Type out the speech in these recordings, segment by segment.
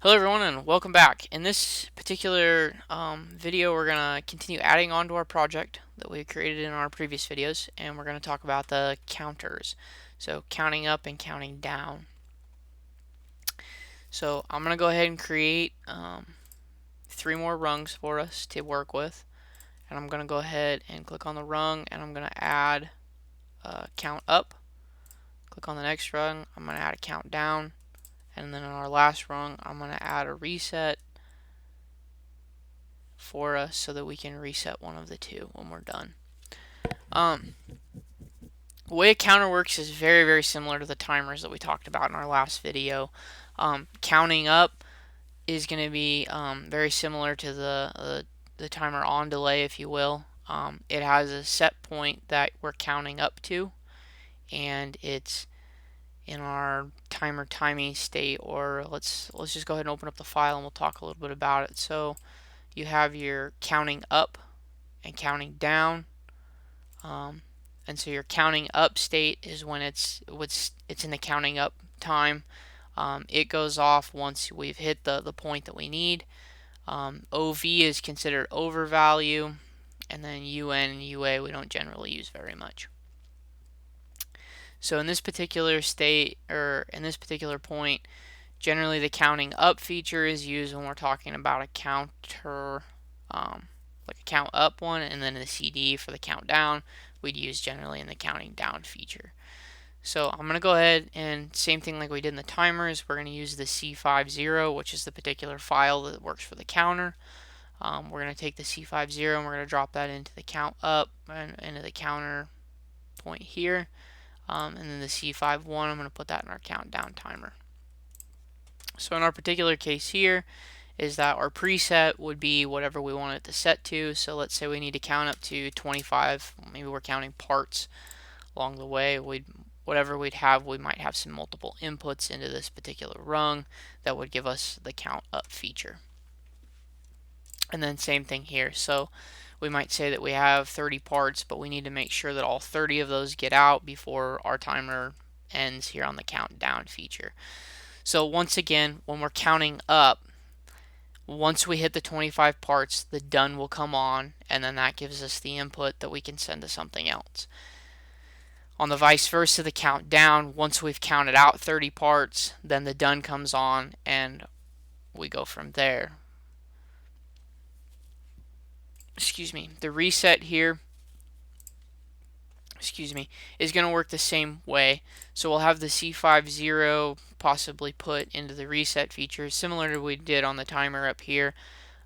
Hello everyone and welcome back. In this particular video we're going to continue adding on to our project that we created in our previous videos, and we're going to talk about the counters. So counting up and counting down. So I'm going to go ahead and create 3 more rungs for us to work with, and I'm going to go ahead and click on the rung and I'm going to add count up. Click on the next rung, I'm going to add a count down, and then on our last rung I'm going to add a reset for us so that we can reset one of the two when we're done. The way a counter works is very similar to the timers that we talked about in our last video. Counting up is going to be very similar to the timer on delay, if you will. It has a set point that we're counting up to, and it's in our timer timing state. Or let's just go ahead and open up the file and we'll talk a little bit about it. So you have your counting up and counting down, and so your counting up state is when it's in the counting up time. It goes off once we've hit the point that we need. OV is considered over value, and then UN and UA we don't generally use very much. So in this particular state, or in this particular point, generally the counting up feature is used when we're talking about a counter, like a count up one, and then the CD for the count down we'd use generally in the counting down feature. So I'm going to go ahead and same thing like we did in the timers, we're going to use the C50, which is the particular file that works for the counter. We're going to take the C50 and we're going to drop that into the count up and into the counter point here. And then the C51, I'm going to put that in our count down timer. So in our particular case here is that our preset would be whatever we want it to set to. So let's say we need to count up to 25. Maybe we're counting parts along the way. Whatever we might have some multiple inputs into this particular rung that would give us the count up feature. And then same thing here. So we might say that we have 30 parts, but we need to make sure that all 30 of those get out before our timer ends here on the countdown feature. So once again, when we're counting up, once we hit the 25 parts, the done will come on, and then that gives us the input that we can send to something else. On the vice versa, the count down, once we've counted out 30 parts, then the done comes on and we go from there. The reset here is going to work the same way. So we'll have the C50 possibly put into the reset feature, similar to what we did on the timer up here.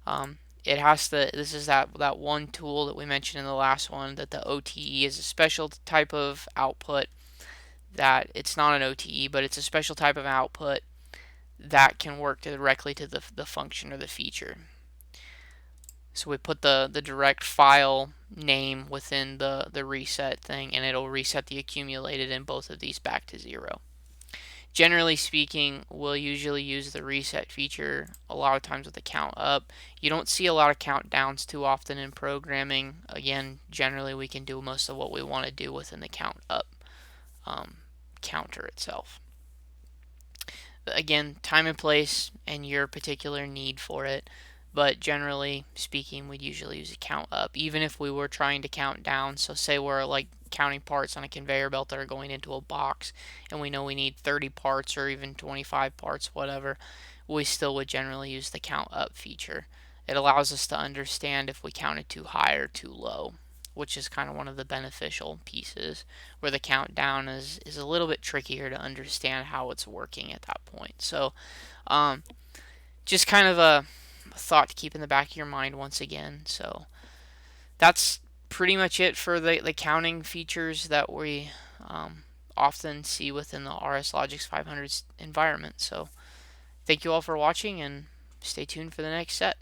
It has to, this is that one tool that we mentioned in the last one, that the OTE is a special type of output, that it's not an OTE, but it's a special type of output that can work directly to the function or the feature. So we put the direct file name within the reset thing, and it'll reset the accumulated in both of these back to 0. Generally speaking, we'll usually use the reset feature a lot of times with the count up. You don't see a lot of countdowns too often in programming. Again, generally we can do most of what we want to do within the count up counter itself. Again, time and place and your particular need for it. But generally speaking, we'd usually use a count up, even if we were trying to count down. So say we're like counting parts on a conveyor belt that are going into a box, and we know we need 30 parts or even 25 parts, whatever, we still would generally use the count up feature. It allows us to understand if we counted too high or too low, which is kind of one of the beneficial pieces, where the countdown is a little bit trickier to understand how it's working at that point. So just kind of a thought to keep in the back of your mind once again. So that's pretty much it for the counting features that we often see within the RSLogix 500 environment. So thank you all for watching, and stay tuned for the next set.